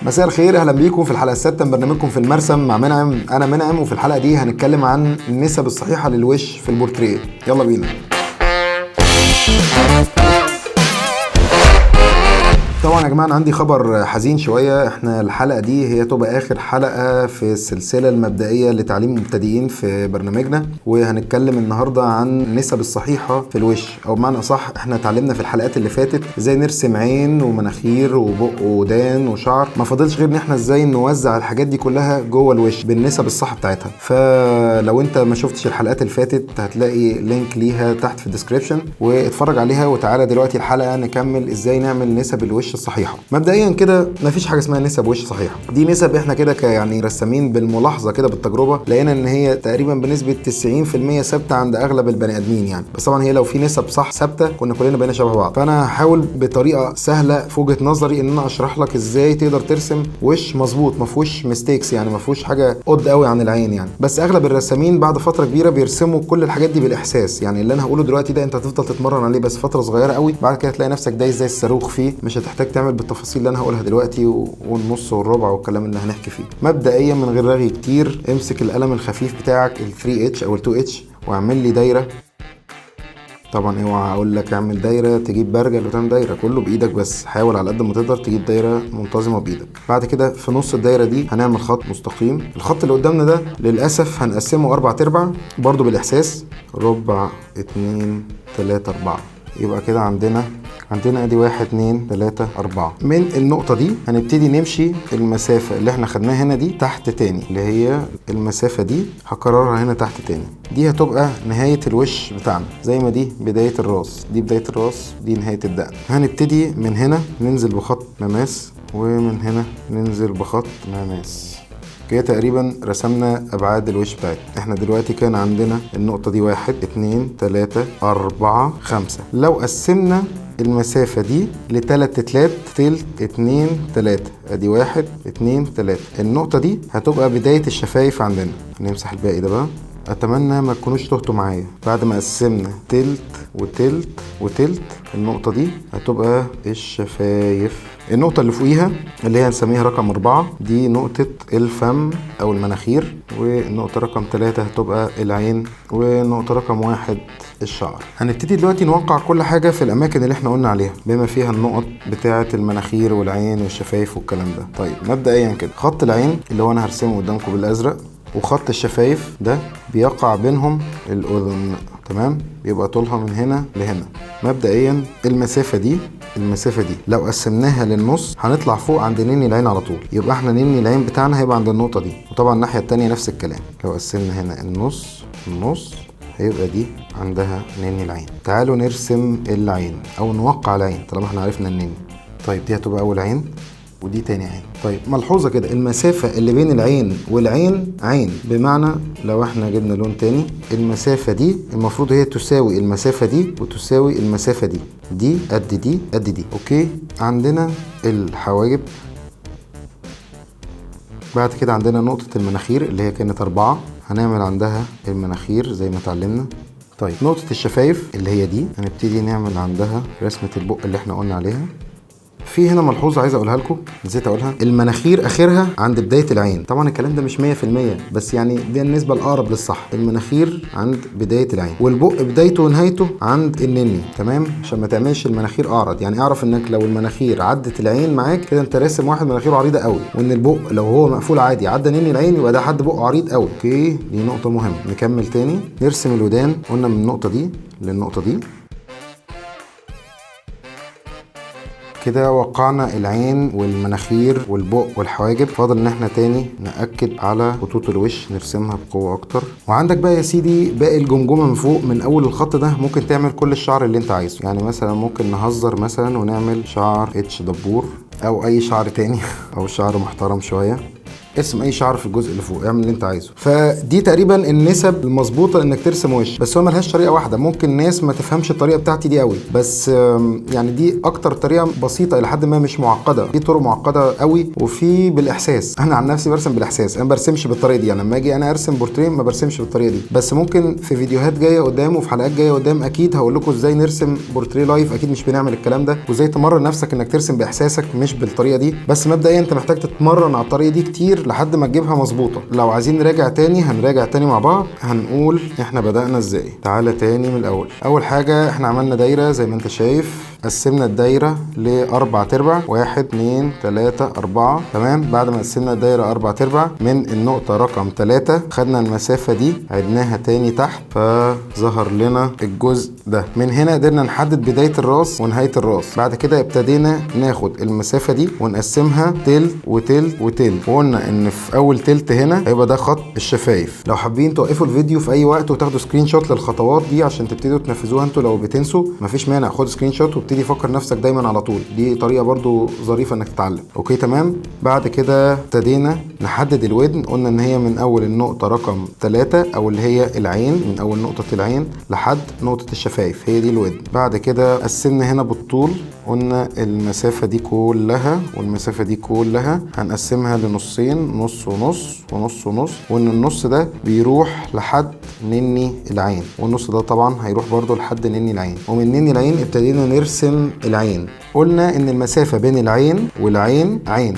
مساء الخير، اهلا بيكم في الحلقه السادسه من برنامجكم في المرسم مع منعم. انا منعم، وفي الحلقه دي هنتكلم عن النسب الصحيحه للوش في البورتريه. يلا بينا. طبعا يا جماعه انا عندي خبر حزين شويه. احنا الحلقه دي هي تبقى اخر حلقه في السلسله المبدئيه لتعليم المبتدئين في برنامجنا، وهنتكلم النهارده عن النسب الصحيحه في الوش، او بمعنى اصح احنا اتعلمنا في الحلقات اللي فاتت ازاي نرسم عين ومناخير وبق ودان وشعر. ما فاضلش غير ان احنا ازاي نوزع الحاجات دي كلها جوه الوش بالنسب الصح بتاعتها. فلو انت ما شفتش الحلقات اللي فاتت هتلاقي لينك ليها تحت في الديسكريبشن، واتفرج عليها. وتعالى دلوقتي الحلقه نكمل ازاي نعمل نسب الوش الصحيحه. مبدئيا كده مفيش حاجه اسمها نسب وش صحيحه، دي نسب احنا كده يعني رسامين بالملاحظه كده بالتجربه لقينا ان هي تقريبا بنسبه 90% ثابته عند اغلب البني ادمين يعني. بس طبعا هي لو في نسب صح ثابته كنا كلنا بقينا شبه بعض. فانا هحاول بطريقه سهله في وجهه نظري ان انا اشرح لك ازاي تقدر ترسم وش مظبوط ما فيهوش ميستيكس، يعني ما فيهوش حاجه قد قوي عن العين يعني. بس اغلب الرسامين بعد فتره كبيره بيرسموا كل الحاجات دي بالاحساس، يعني اللي انا هقوله دلوقتي ده انت هتفضل تتمرن عليه بس فتره صغيره قوي، بعد كده هتلاقي نفسك دايس زي الصاروخ فيه، مش هتحتاج تعمل بالتفاصيل اللي انا هقولها دلوقتي والنص والربع والكلام اللي هنحكي فيه. مبدئيا من غير رغي كتير، امسك القلم الخفيف بتاعك ال 3H او ال 2H واعمل لي دايره. طبعا اوعى اقول لك اعمل دايره تجيب برجل وتعمل دايره، كله بايدك، بس حاول على قد ما تقدر تجيب دايره منتظمه بايدك. بعد كده في نص الدايره دي هنعمل خط مستقيم. الخط اللي قدامنا ده للاسف هنقسمه 4/4 برضو بالاحساس، ربع 2 3 4. يبقى كده عندنا ادي 1 2 3 4. من النقطة دي هنبتدي نمشي المسافة اللي احنا خدناها هنا دي تحت تاني، اللي هي المسافة دي هكررها هنا تحت تاني. دي هتبقى نهاية الوش بتاعنا، زي ما دي بداية الراس، دي بداية الراس، دي نهاية الدقن. هنبتدي من هنا ننزل بخط مماس، ومن هنا ننزل بخط مماس. كده تقريبا رسمنا ابعاد الوش بتاعتنا. احنا دلوقتي كان عندنا النقطة دي 1 2 3 4 5. لو قسمنا المسافة دي لتلات تلات، تلت 2 3، ادي 1 2 3. النقطة دي هتبقى بداية الشفايف عندنا. هنمسح الباقي ده بقى. اتمنى ما تكونوش تهتوا معايا. بعد ما قسمنا تلت وتلت وتلت، النقطة دي هتبقى الشفايف. النقطة اللي فوقيها اللي هي هنسميها رقم 4 دي نقطة الفم أو المناخير، والنقطة رقم 3 هتبقى العين، ونقطة رقم 1 الشعر. هنبتدي دلوقتي نوقع كل حاجة في الأماكن اللي احنا قلنا عليها بما فيها النقط بتاعة المناخير والعين والشفايف والكلام ده. طيب مبدئيا كده خط العين اللي هو أنا هرسمه قدامكم بالأزرق، وخط الشفايف ده بيقع بينهم الأذن، تمام؟ بيبقى طولها من هنا لهنا. مبدئيا المسافة دي لو قسمناها للنص هنطلع فوق عند نني العين على طول، يبقى احنا نني العين بتاعنا هيبقى عند النقطة دي. وطبعا الناحية التانية نفس الكلام، لو قسمنا هنا النص هيبقى دي عندها نني العين. تعالوا نرسم العين او نوقع العين طالما احنا عرفنا النني. طيب دي هتبقى اول عين ودي تاني عين. طيب ملحوظة كده، المسافة اللي بين العين والعين عين، بمعنى لو احنا جبنا لون تاني المسافة دي المفروض هي تساوي المسافة دي وتساوي المسافة دي، دي قد دي قد دي. اوكي، عندنا الحواجب. بعد كده عندنا نقطة المناخير اللي هي كانت 4، هنعمل عندها المناخير زي ما اتعلمنا. طيب نقطة الشفايف اللي هي دي هنبتدي نعمل عندها رسمة البق اللي احنا قلنا عليها. في هنا ملحوظة عايز اقولها لكم، نسيت اقولها، المناخير اخرها عند بداية العين. طبعا الكلام ده مش 100%، بس يعني دي النسبة الاقرب للصح. المناخير عند بداية العين، والبق بدايته ونهايته عند النني، تمام؟ عشان ما تعملش المناخير اعرض. يعني اعرف انك لو المناخير عدت العين معاك كده انت راسم واحد مناخيره عريضة قوي، وان البق لو هو مقفول عادي عدى نني العين يبقى ده حد بقه عريض قوي. اوكي، دي نقطة مهمة. نكمل تاني، نرسم الودان. قلنا من النقطة دي للنقطة دي. كده وقعنا العين والمناخير والبق والحواجب. فاضل ان احنا تاني نأكد على خطوط الوش، نرسمها بقوة اكتر. وعندك بقى يا سيدي باقي الجمجمة من فوق من اول الخط ده ممكن تعمل كل الشعر اللي انت عايزه. يعني مثلا ممكن نهزر ونعمل شعر اتش دبور او اي شعر تاني او شعر محترم شوية. ارسم اي شعر في الجزء اللي فوق، اعمل اللي انت عايزه. فدي تقريبا النسب المظبوطه انك ترسم وش، بس هو ملهاش طريقه واحده. ممكن ناس ما تفهمش الطريقه بتاعتي دي قوي، بس يعني دي اكتر طريقه بسيطه الى حد ما، مش معقده. في طرق معقده قوي وفي بالاحساس. انا عن نفسي برسم بالاحساس، انا ما برسمش بالطريقه دي. يعني لما اجي انا ارسم بورتريه ما برسمش بالطريقه دي، بس ممكن في فيديوهات جايه قدام وفي حلقات جايه قدام اكيد هقول لكم ازاي نرسم بورتريه لايف. اكيد مش بنعمل الكلام ده، وازاي تمرن نفسك انك ترسم باحساسك مش بالطريقه دي. بس مبدئيا انت محتاج تتمرن على الطريقه دي كتير لحد ما تجيبها مظبوطه. لو عايزين نراجع تاني هنراجع تاني مع بعض. هنقول احنا بدأنا ازاي. تعالى تاني من الاول. اول حاجه احنا عملنا دايره زي ما انت شايف، قسمنا الدايره لاربع تربع، 1 2 3 4. تمام. بعد ما قسمنا الدايره اربع تربع، من النقطه رقم 3 خدنا المسافه دي عدناها تاني تحت، فظهر لنا الجزء ده. من هنا قدرنا نحدد بدايه الراس ونهايه الراس. بعد كده ابتدينا ناخد المسافه دي ونقسمها تلت وتلت وتلت، وقلنا ان في اول تلت هنا هيبقى ده خط الشفايف. لو حابين توقفوا الفيديو في اي وقت وتاخدوا سكرين شوت للخطوات دي عشان تبتدوا تنفذوها انتوا لو بتنسوا، مفيش مانع، خد سكرين شوت وابتدي فكر نفسك دايما على طول. دي طريقه برضو ظريفه انك تتعلم. اوكي تمام. بعد كده ابتدينا نحدد الودن. قلنا ان هي من اول النقطه رقم 3 او اللي هي العين، من اول نقطه العين لحد نقطه الشفايف، هي دي الودن. بعد كده قسمنا هنا بالطول. قلنا المسافه دي كلها والمسافه دي كلها هنقسمها لنصين، نص ونص ونص ونص، وان النص ده بيروح لحد نني العين، والنص ده طبعا هيروح برضو لحد نني العين. ومن نني العين ابتدينا نرسم العين. قلنا ان المسافة بين العين والعين عين،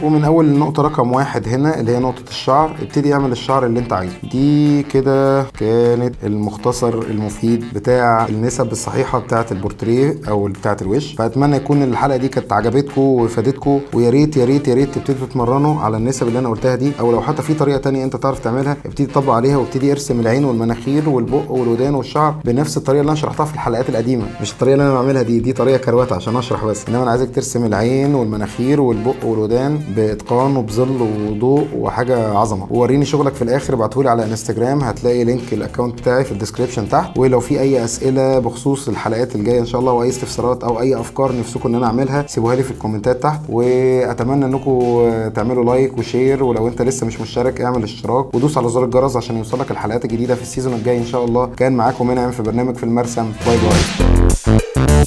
ومن اول النقطة رقم 1 هنا اللي هي نقطة الشعر ابتدي اعمل الشعر اللي انت عايزه. دي كده كانت المختصر المفيد بتاع النسب الصحيحة بتاعة البورتريه او بتاعة الوش. فاتمنى يكون الحلقة دي كانت عجبتكم وفادتكم، ويا ريت يا ريت يا ريت تبتدوا تتمرنوا على النسب اللي انا قلتها دي، او لو حتى في طريقة تانية انت تعرف تعملها ابتدي تطبق عليها، وابتدي ارسم العين والمناخير والبق والودان والشعر بنفس الطريقة اللي انا شرحتها في الحلقات القديمة. مش الطريقة اللي انا بعملها دي طريقة كرواتة عشان اشرح بس، انما انا عايزك ترسم العين والمناخير والبق والودان باتقان وبظل وضوء وحاجه عظمه. ووريني شغلك في الاخر، ابعتهولي على انستجرام، هتلاقي لينك الاكونت بتاعي في الديسكريبشن تحت. ولو في اي اسئله بخصوص الحلقات الجايه ان شاء الله، واي استفسارات او اي افكار نفسكم ان انا اعملها، سيبوها لي في الكومنتات تحت. واتمنى انكم تعملوا لايك وشير، ولو انت لسه مش مشترك اعمل اشتراك ودوس على زر الجرس عشان يوصلك الحلقات الجديده في السيزون الجاي ان شاء الله. كان معاكم منعم في برنامج في المرسم. باي باي.